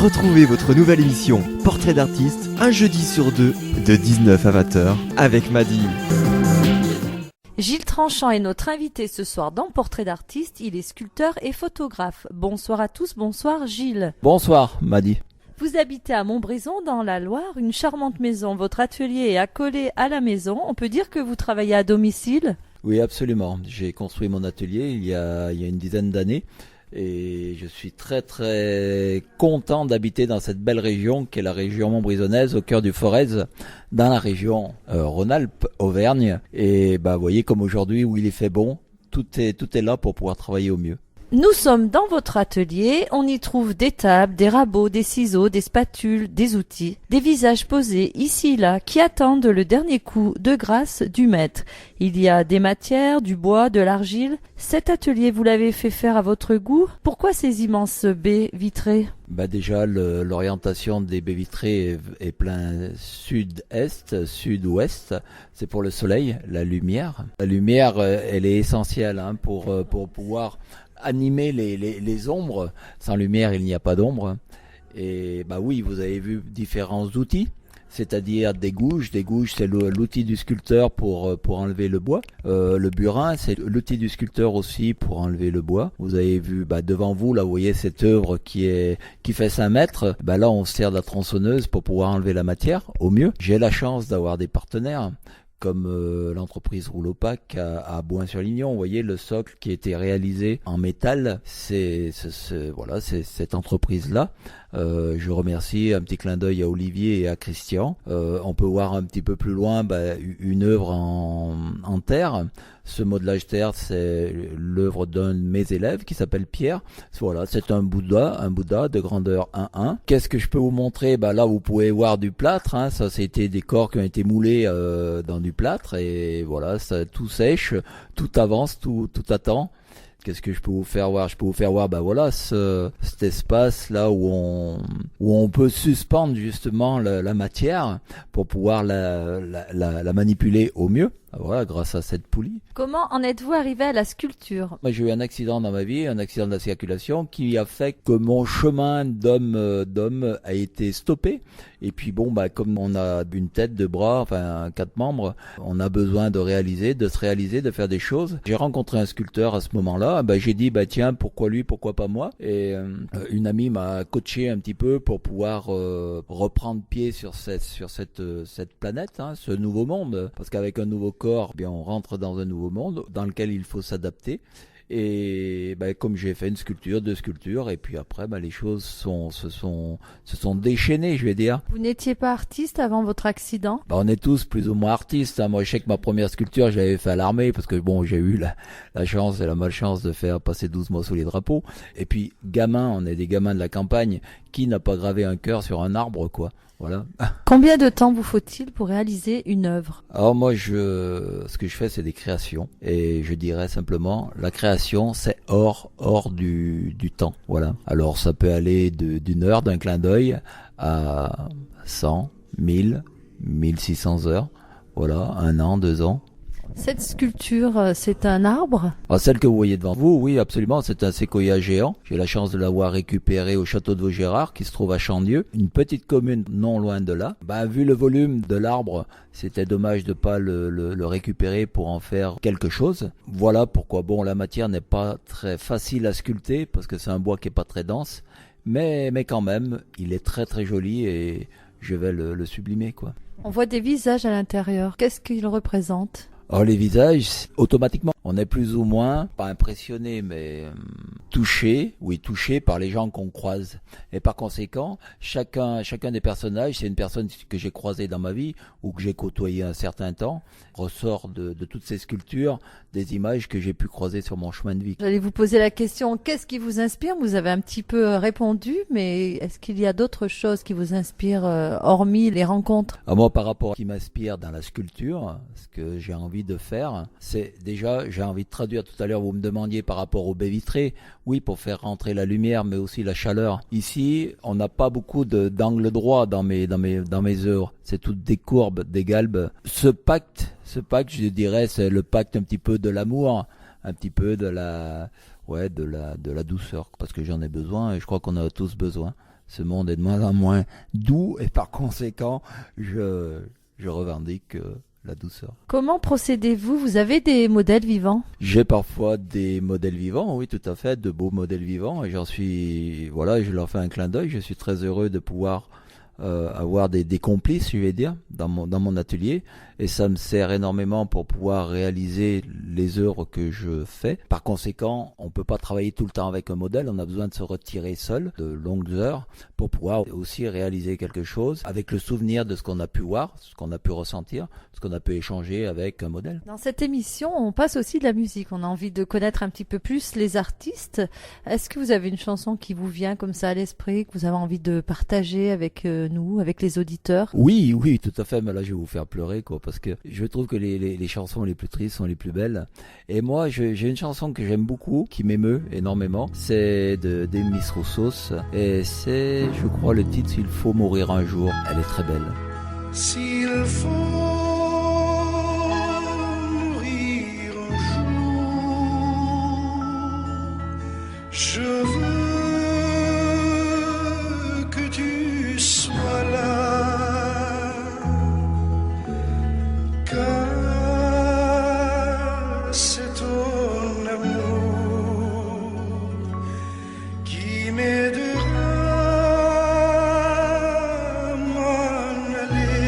Retrouvez votre nouvelle émission Portrait d'artiste un jeudi sur deux de 19 à 20h avec Madi. Gilles Tranchant est notre invité ce soir dans Portrait d'artiste. Il est sculpteur et photographe. Bonsoir à tous, bonsoir Gilles. Bonsoir Madi. Vous habitez à Montbrison dans la Loire, une charmante maison. Votre atelier est accolé à la maison. On peut dire que vous travaillez à domicile ? Oui, absolument. J'ai construit mon atelier il y a une dizaine d'années et je suis très très content d'habiter dans cette belle région qui est la région montbrisonnaise au cœur du Forez, dans la région Rhône-Alpes, Auvergne. Et vous voyez comme aujourd'hui où il fait bon, tout est là pour pouvoir travailler au mieux. Nous sommes dans votre atelier, on y trouve des tables, des rabots, des ciseaux, des spatules, des outils, des visages posés ici et là qui attendent le dernier coup de grâce du maître. Il y a des matières, du bois, de l'argile. Cet atelier, vous l'avez fait faire à votre goût. Pourquoi ces immenses baies vitrées ? Déjà, l'orientation des baies vitrées est plein sud-est, sud-ouest. C'est pour le soleil, la lumière. La lumière, elle est essentielle pour pouvoir animer les ombres. Sans lumière, il n'y a pas d'ombre. Et oui, vous avez vu différents outils, c'est-à-dire des gouges. Des gouges, c'est l'outil du sculpteur pour enlever le bois. Le burin, c'est l'outil du sculpteur aussi pour enlever le bois. Vous avez vu devant vous, là, vous voyez cette œuvre qui fait 5 mètres. Là, on se sert de la tronçonneuse pour pouvoir enlever la matière au mieux. J'ai la chance d'avoir des partenaires comme l'entreprise Rouleaupac à Bouin-sur-Lignon. Vous voyez le socle qui a été réalisé en métal, c'est cette entreprise-là. Je remercie, un petit clin d'œil à Olivier et à Christian. On peut voir un petit peu plus loin une œuvre en terre. Ce modelage terre, c'est l'œuvre d'un de mes élèves qui s'appelle Pierre. Voilà, c'est un Bouddha de grandeur 1-1. Qu'est-ce que je peux vous montrer ? Là, vous pouvez voir du plâtre. Ça, c'était des corps qui ont été moulés dans du plâtre. Et voilà, ça tout sèche, tout avance, tout attend. Qu'est-ce que je peux vous faire voir ? Je peux vous faire voir, cet espace là où on peut suspendre justement la matière pour pouvoir la manipuler au mieux. Voilà, grâce à cette poulie. Comment en êtes-vous arrivé à la sculpture ? J'ai eu un accident dans ma vie, un accident de la circulation qui a fait que mon chemin d'homme a été stoppé. Et puis comme on a une tête, 2 bras, 4 membres, on a besoin de se réaliser, de faire des choses. J'ai rencontré un sculpteur à ce moment-là. J'ai dit tiens, pourquoi lui, pourquoi pas moi ? Et une amie m'a coaché un petit peu pour pouvoir reprendre pied sur cette planète, ce nouveau monde, parce qu'avec un nouveau corps, on rentre dans un nouveau monde dans lequel il faut s'adapter. Et comme j'ai fait une sculpture, 2 sculptures, et puis après les choses se sont déchaînées, je vais dire. Vous n'étiez pas artiste avant votre accident ? On est tous plus ou moins artistes. Moi, je sais que ma première sculpture, je l'avais fait à l'armée parce que j'ai eu la chance et la malchance de faire passer 12 mois sous les drapeaux. Et puis on est des gamins de la campagne. Qui n'a pas gravé un cœur sur un arbre, quoi. Voilà. Combien de temps vous faut-il pour réaliser une œuvre ? Alors moi, ce que je fais, c'est des créations. Et je dirais simplement, la création, c'est hors du temps. Voilà. Alors ça peut aller d'une heure, d'un clin d'œil, à 100, 1000, 1600 heures. Voilà, 1 an, 2 ans. Cette sculpture, c'est un arbre ? Celle que vous voyez devant vous, oui, absolument, c'est un séquoia géant. J'ai la chance de l'avoir récupéré au château de Vaugirard, qui se trouve à Chandieu, une petite commune non loin de là. Vu le volume de l'arbre, c'était dommage de pas le récupérer pour en faire quelque chose. Voilà pourquoi, la matière n'est pas très facile à sculpter, parce que c'est un bois qui est pas très dense, mais quand même, il est très très joli et je vais le sublimer, quoi. On voit des visages à l'intérieur. Qu'est-ce qu'ils représentent ? Alors les visages, automatiquement, on est plus ou moins, pas impressionné, mais touché par les gens qu'on croise. Et par conséquent, chacun des personnages, c'est une personne que j'ai croisée dans ma vie ou que j'ai côtoyé un certain temps, ressort de toutes ces sculptures des images que j'ai pu croiser sur mon chemin de vie. J'allais vous poser la question, qu'est-ce qui vous inspire ? Vous avez un petit peu répondu, mais est-ce qu'il y a d'autres choses qui vous inspirent, hormis les rencontres ? Moi, par rapport à ce qui m'inspire dans la sculpture, ce que j'ai envie de faire, c'est déjà, j'ai envie de traduire tout à l'heure, vous me demandiez par rapport aux baies vitrées, oui, pour faire rentrer la lumière, mais aussi la chaleur. Ici, on n'a pas beaucoup d'angles droits dans mes œuvres. C'est toutes des courbes, des galbes. Ce pacte, je dirais, c'est le pacte un petit peu de l'amour, un petit peu de la douceur, parce que j'en ai besoin et je crois qu'on en a tous besoin. ce monde est de moins en moins doux et par conséquent, je revendique la douceur. Comment procédez-vous? Vous avez des modèles vivants? J'ai parfois des modèles vivants, oui, tout à fait, de beaux modèles vivants, et je leur fais un clin d'œil. Je suis très heureux de pouvoir avoir des complices, je vais dire, dans mon atelier, et ça me sert énormément pour pouvoir réaliser les œuvres que je fais. Par conséquent, on peut pas travailler tout le temps avec un modèle, on a besoin de se retirer seul de longues heures pour pouvoir aussi réaliser quelque chose avec le souvenir de ce qu'on a pu voir, ce qu'on a pu ressentir, ce qu'on a pu échanger avec un modèle. Dans cette émission, on passe aussi de la musique. On a envie de connaître un petit peu plus les artistes. Est-ce que vous avez une chanson qui vous vient comme ça à l'esprit, que vous avez envie de partager avec nous, avec les auditeurs? Oui, tout à fait. Mais là, je vais vous faire pleurer, quoi, parce que je trouve que les chansons les plus tristes sont les plus belles. Et moi, j'ai une chanson que j'aime beaucoup, qui m'émeut énormément. C'est de Miss Roussos. Et c'est, je crois, le titre, S'il faut mourir un jour. Elle est très belle. S'il faut mourir un jour, je veux que tu sois là, car c'est ton amour qui m'aidera à m'en aller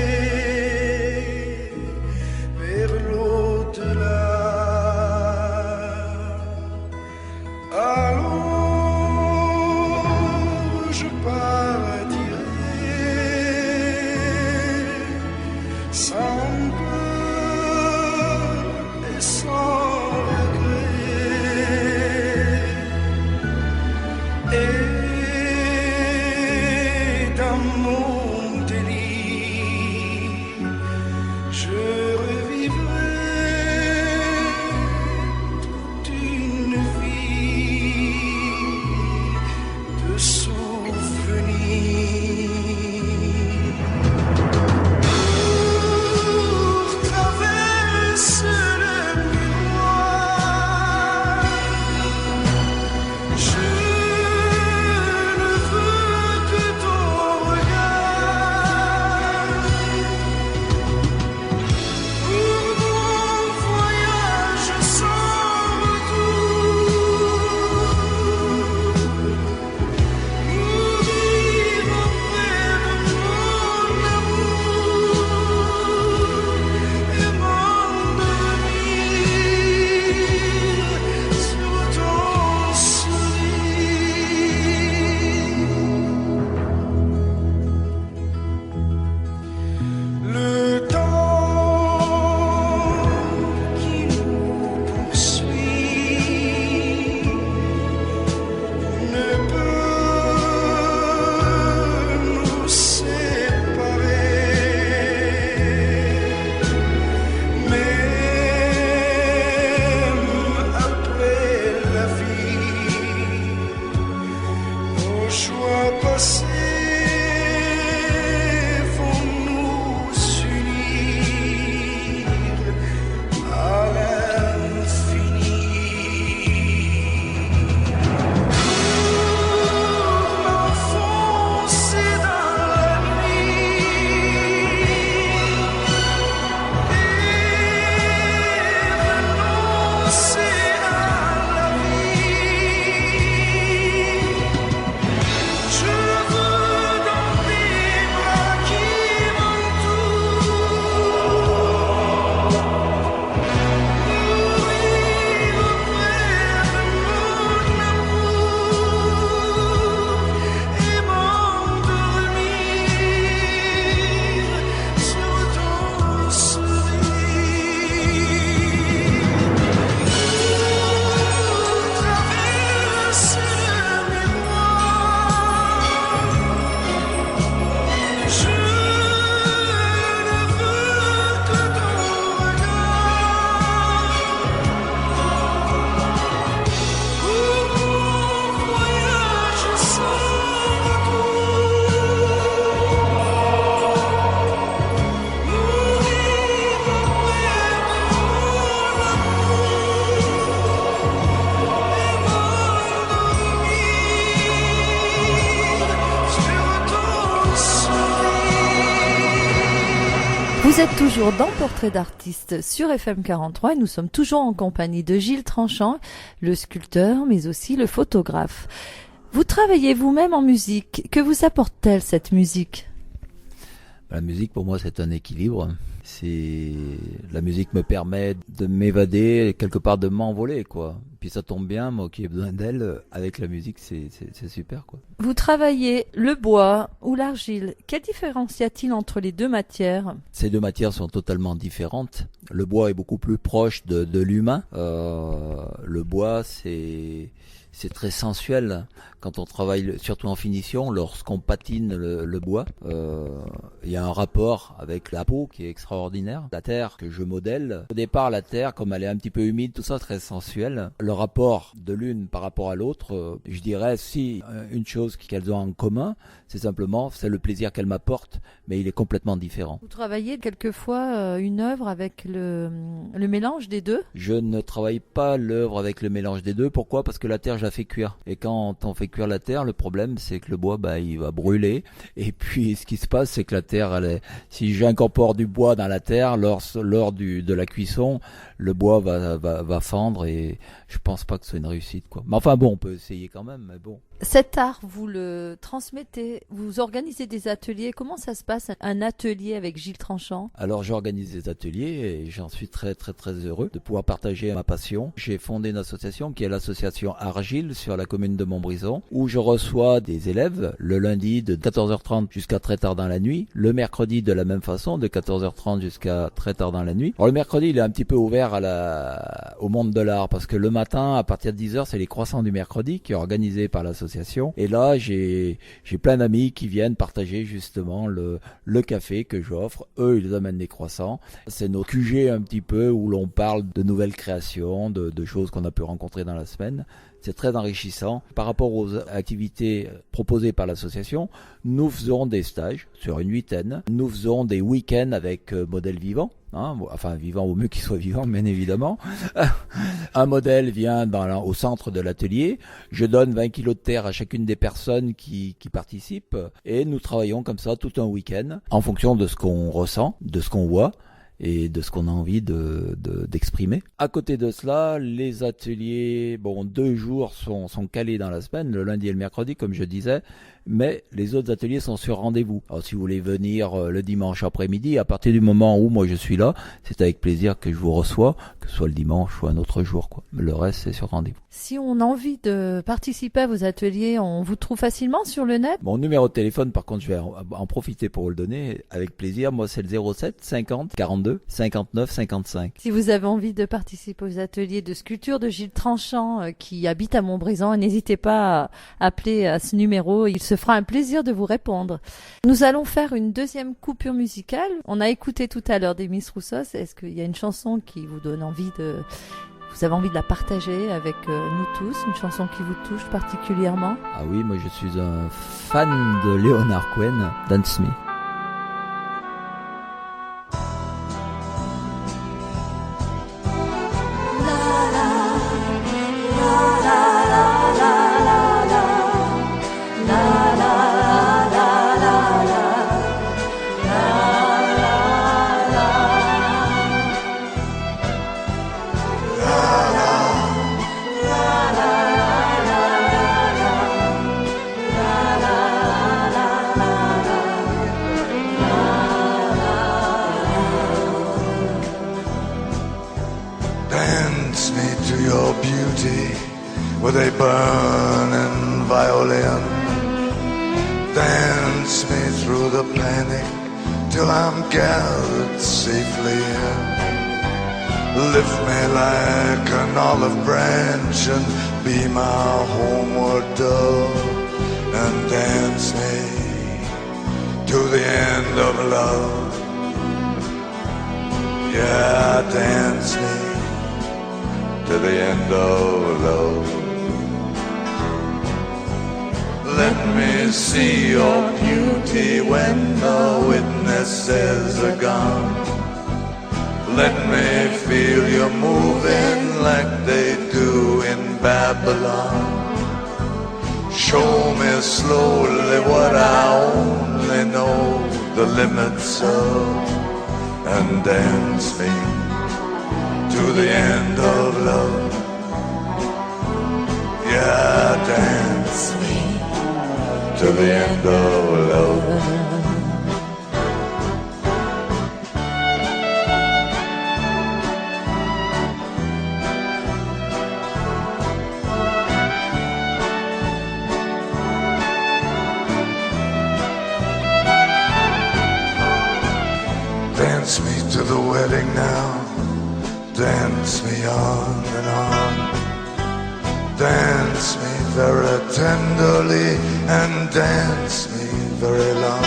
vers l'au-delà. Alors je partirai sans peur et sans regret, et dans mon délire je revivrai toute une vie de souvenirs. Pour traverser le miroir, je ne veux que ton regard. Pour mon voyage sans retour, mourir auprès de mon amour et m'endormir sur ton sourire. Le temps qui nous poursuit ne peut nous séparer, même après la vie, nos choix passés vont nous unir à l'infini. Pour m'enfoncer dans la nuit et renoncer à la vie, je veux Vous êtes toujours dans Portrait d'artiste sur FM 43 et nous sommes toujours en compagnie de Gilles Tranchant, le sculpteur mais aussi le photographe. Vous travaillez vous-même en musique. Que vous apporte-t-elle cette musique ? La musique pour moi c'est un équilibre. La musique me permet de m'évader, quelque part de m'envoler quoi. Puis ça tombe bien, moi qui ai besoin d'elle, avec la musique c'est super quoi. Vous travaillez le bois ou l'argile. Quelle différence y a-t-il entre les deux matières ? Ces deux matières sont totalement différentes. Le bois est beaucoup plus proche de l'humain. Le bois c'est très sensuel quand on travaille, surtout en finition, lorsqu'on patine le bois. Il y a un rapport avec la peau qui est extraordinaire. La terre que je modèle, au départ la terre, comme elle est un petit peu humide, tout ça très sensuel. Le rapport de l'une par rapport à l'autre, je dirais si une chose qu'elles ont en commun, c'est le plaisir qu'elles m'apportent, mais il est complètement différent. Vous travaillez quelquefois une œuvre avec le mélange des deux ? Je ne travaille pas l'œuvre avec le mélange des deux. Pourquoi ? Parce que la terre, je la fais cuire. Et quand on fait cuire la terre, le problème, c'est que le bois, il va brûler. Et puis, ce qui se passe, c'est que la terre, si j'incorpore du bois dans la terre, lors de la cuisson, le bois va fendre et je pense pas que ce soit une réussite, quoi. Mais enfin bon, on peut essayer quand même, mais bon. Cet art, vous le transmettez, vous organisez des ateliers. Comment ça se passe, un atelier avec Gilles Tranchant ? Alors j'organise des ateliers et j'en suis très très très heureux de pouvoir partager ma passion. J'ai fondé une association qui est l'association Argile sur la commune de Montbrison où je reçois des élèves le lundi de 14h30 jusqu'à très tard dans la nuit, le mercredi de la même façon de 14h30 jusqu'à très tard dans la nuit. Alors le mercredi il est un petit peu ouvert au monde de l'art parce que le matin à partir de 10h c'est les croissants du mercredi qui est organisé par l'association. Et là, j'ai plein d'amis qui viennent partager justement le café que j'offre. Eux, ils amènent des croissants. C'est notre QG un petit peu où l'on parle de nouvelles créations, de choses qu'on a pu rencontrer dans la semaine. C'est très enrichissant. Par rapport aux activités proposées par l'association, nous faisons des stages sur une 8aine. Nous faisons des week-ends avec modèles vivants. Enfin, vivant au mieux qu'il soit vivant, bien évidemment. Un modèle vient au centre de l'atelier. Je donne 20 kilos de terre à chacune des personnes qui participent. Et nous travaillons comme ça tout un week-end en fonction de ce qu'on ressent, de ce qu'on voit et de ce qu'on a envie d'exprimer. À côté de cela, les ateliers, 2 jours sont calés dans la semaine, le lundi et le mercredi, comme je disais, mais les autres ateliers sont sur rendez-vous. Alors si vous voulez venir le dimanche après-midi, à partir du moment où moi je suis là, c'est avec plaisir que je vous reçois, que ce soit le dimanche ou un autre jour, quoi. Le reste, c'est sur rendez-vous. Si on a envie de participer à vos ateliers, on vous trouve facilement sur le net ? Mon numéro de téléphone, par contre, je vais en profiter pour vous le donner avec plaisir. Moi, c'est le 07 50 42 59 55. Si vous avez envie de participer aux ateliers de sculpture de Gilles Tranchant qui habite à Montbrison, n'hésitez pas à appeler à ce numéro. Il se fera un plaisir de vous répondre. Nous allons faire une deuxième coupure musicale. On a écouté tout à l'heure des Miss Roussos. Est-ce qu'il y a une chanson qui vous donne envie vous avez envie de la partager avec nous tous, une chanson qui vous touche particulièrement ? Ah oui, moi je suis un fan de Leonard Cohen, Dance Me. Dance me to your beauty with a burning violin. Dance me through the panic till I'm gathered safely in. Lift me like an olive branch and be my homeward dove. And dance me to the end of love. Yeah, dance me to the end of love. Let me see your beauty when the witnesses are gone. Let me feel you moving like they do in Babylon. Show me slowly what I only know the limits of. and dance me to the end of love. Yeah, dance me to the end of love. Dance me to the wedding now, dance me on and on. Dance me very tenderly and dance me very long.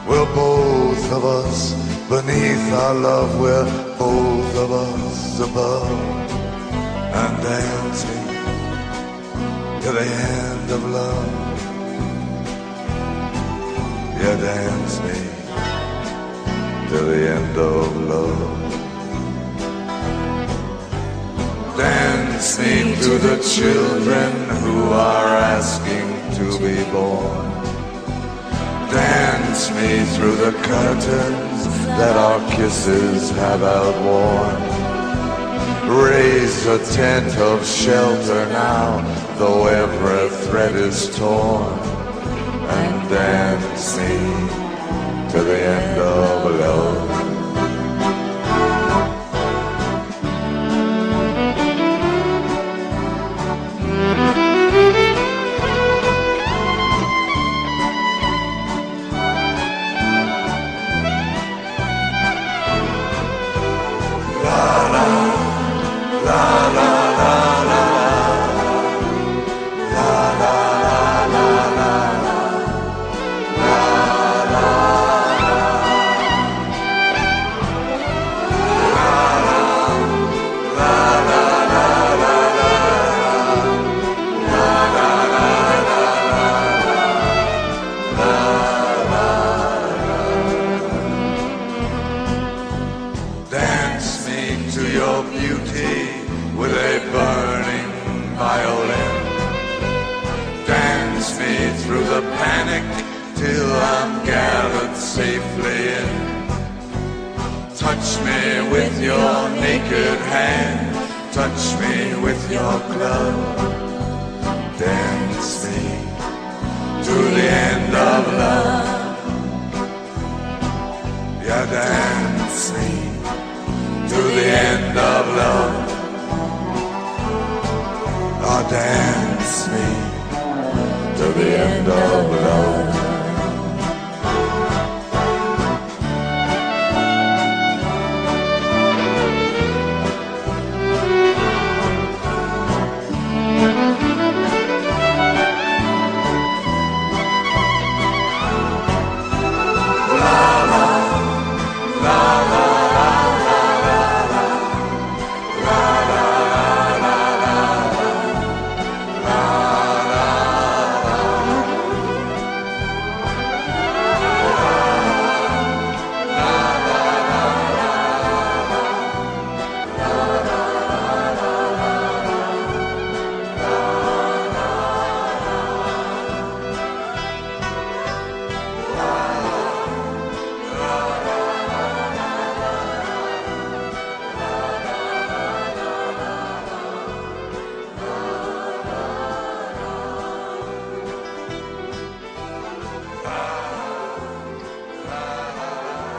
We're both of us beneath our love, we're both of us above. And dance me to the end of love. Yeah, dance me to the end of love. Dance me to the children who are asking to be born. Dance me through the curtains that our kisses have outworn. Raise a tent of shelter now, though every thread is torn. And dance me to the end of love. Dance me to your beauty with a burning violin. Dance me through the panic till I'm gathered safely in. Touch me with your naked hand, touch me with your glove. Dance me to the end of love. Yeah, dance me to the end of love. Oh, dance me to the end of love.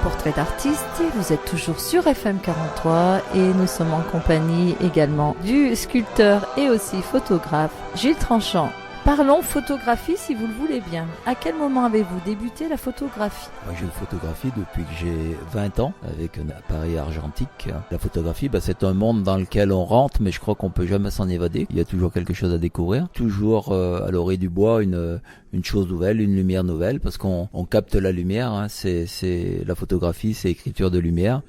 Portrait d'artiste, vous êtes toujours sur FM 43 et nous sommes en compagnie également du sculpteur et aussi photographe Gilles Tranchant. Parlons photographie si vous le voulez bien. À quel moment avez-vous débuté la photographie ? Moi, je photographie depuis que j'ai 20 ans avec un appareil argentique. La photographie, c'est un monde dans lequel on rentre, mais je crois qu'on peut jamais s'en évader. Il y a toujours quelque chose à découvrir. Toujours à l'orée du bois, une chose nouvelle, une lumière nouvelle, parce qu'on capte la lumière. Hein. C'est la photographie, c'est écriture de lumière.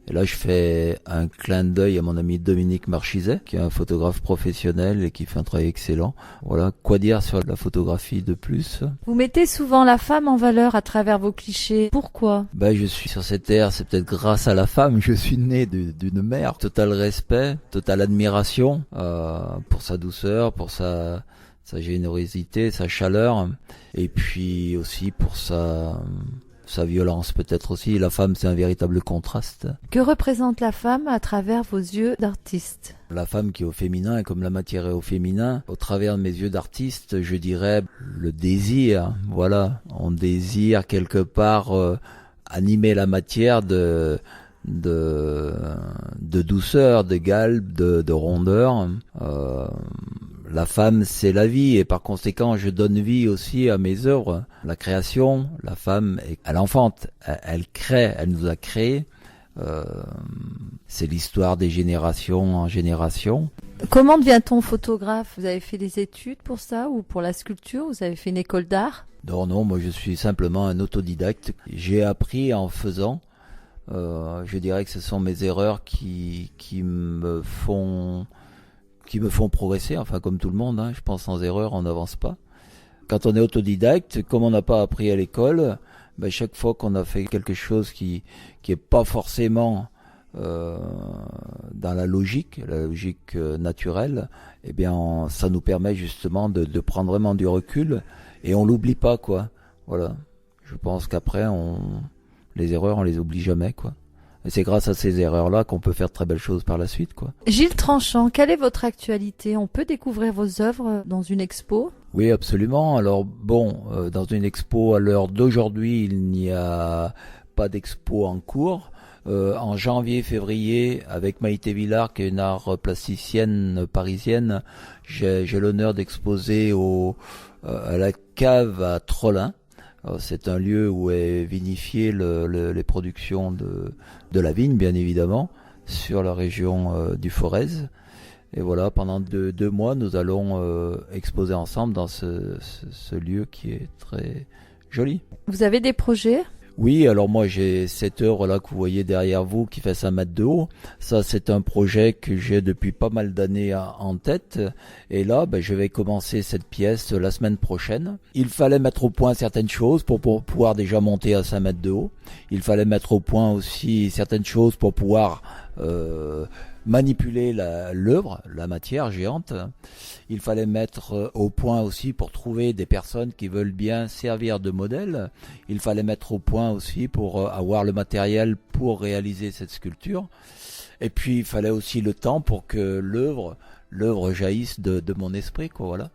Et là, je fais un clin d'œil à mon ami Dominique Marchizet, qui est un photographe professionnel et qui fait un travail excellent. Voilà, quoi dire sur la photographie de plus ? Vous mettez souvent la femme en valeur à travers vos clichés. Pourquoi ? Je suis sur cette terre, c'est peut-être grâce à la femme. Je suis né d'une mère. Total respect, totale admiration pour sa douceur, pour sa générosité, sa chaleur, et puis aussi pour sa violence peut-être aussi. La femme, c'est un véritable contraste. Que représente la femme à travers vos yeux d'artiste? La femme qui est au féminin, et comme la matière est au féminin, au travers de mes yeux d'artiste, je dirais le désir. Voilà, on désire quelque part animer la matière de douceur, de galbe, de rondeur. La femme, c'est la vie, et par conséquent, je donne vie aussi à mes œuvres. La création, la femme, elle enfante, elle crée, elle nous a créés. C'est l'histoire des générations en génération. Comment devient-on photographe? Vous avez fait des études pour ça ou pour la sculpture? Vous avez fait une école d'art? Non, moi je suis simplement un autodidacte. J'ai appris en faisant. Je dirais que ce sont mes erreurs qui me font progresser, enfin comme tout le monde, hein. Je pense sans erreur on n'avance pas. Quand on est autodidacte, comme on n'a pas appris à l'école, ben chaque fois qu'on a fait quelque chose qui est pas forcément dans la logique naturelle, eh bien ça nous permet justement de prendre vraiment du recul et on l'oublie pas, quoi. Voilà. Je pense qu'après les erreurs on les oublie jamais, quoi. Et c'est grâce à ces erreurs-là qu'on peut faire de très belles choses par la suite, quoi. Gilles Tranchant, quelle est votre actualité? On peut découvrir vos œuvres dans une expo? Oui, absolument. Alors bon, dans une expo à l'heure d'aujourd'hui, il n'y a pas d'expo en cours. En janvier-février, avec Maïté Villard, qui est une art plasticienne parisienne, j'ai l'honneur d'exposer à la cave à Trollin. C'est un lieu où est vinifié les productions de la vigne, bien évidemment, sur la région du Forez. Et voilà, pendant deux mois, nous allons exposer ensemble dans ce lieu qui est très joli. Vous avez des projets? Oui, alors moi j'ai cette œuvre-là que vous voyez derrière vous qui fait 5 mètres de haut. Ça, c'est un projet que j'ai depuis pas mal d'années en tête. Et là, je vais commencer cette pièce la semaine prochaine. Il fallait mettre au point certaines choses pour pouvoir déjà monter à 5 mètres de haut. Il fallait mettre au point aussi certaines choses pour pouvoir manipuler l'œuvre, la matière géante. Il fallait mettre au point aussi pour trouver des personnes qui veulent bien servir de modèle. Il fallait mettre au point aussi pour avoir le matériel pour réaliser cette sculpture. Et puis il fallait aussi le temps pour que l'œuvre jaillisse de mon esprit, quoi, voilà.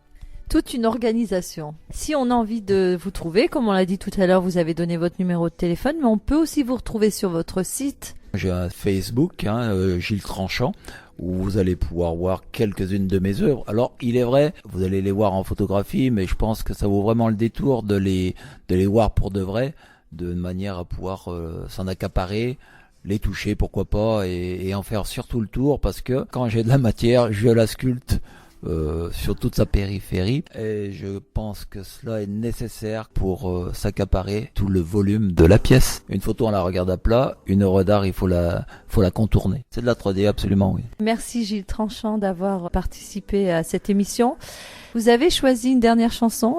Toute une organisation. Si on a envie de vous trouver, comme on l'a dit tout à l'heure, vous avez donné votre numéro de téléphone, mais on peut aussi vous retrouver sur votre site. J'ai un Facebook, Gilles Tranchant, où vous allez pouvoir voir quelques-unes de mes œuvres. Alors, il est vrai, vous allez les voir en photographie, mais je pense que ça vaut vraiment le détour de les voir pour de vrai, de manière à pouvoir s'en accaparer, les toucher, pourquoi pas, et en faire surtout le tour, parce que quand j'ai de la matière, je la sculpte sur toute sa périphérie, et je pense que cela est nécessaire pour s'accaparer tout le volume de la pièce. Une photo, on la regarde à plat, une œuvre d'art, il faut la contourner. C'est de la 3D, absolument, oui. Merci Gilles Tranchant d'avoir participé à cette émission. Vous avez choisi une dernière chanson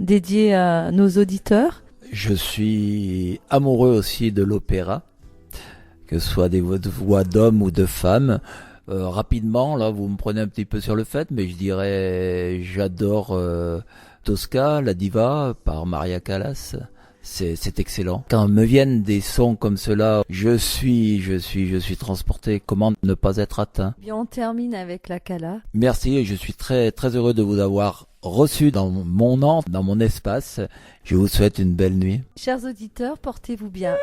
dédiée à nos auditeurs. Je suis amoureux aussi de l'opéra, que ce soit des voix d'hommes ou de femmes. Rapidement, là, vous me prenez un petit peu sur le fait, mais je dirais, j'adore Tosca, la diva, par Maria Callas. C'est excellent. Quand me viennent des sons comme cela, je suis transporté. Comment ne pas être atteint? Bien, on termine avec la Cala. Merci, et je suis très, très heureux de vous avoir reçu dans mon nom, dans mon espace. Je vous souhaite une belle nuit. Chers auditeurs, portez-vous bien.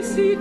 Si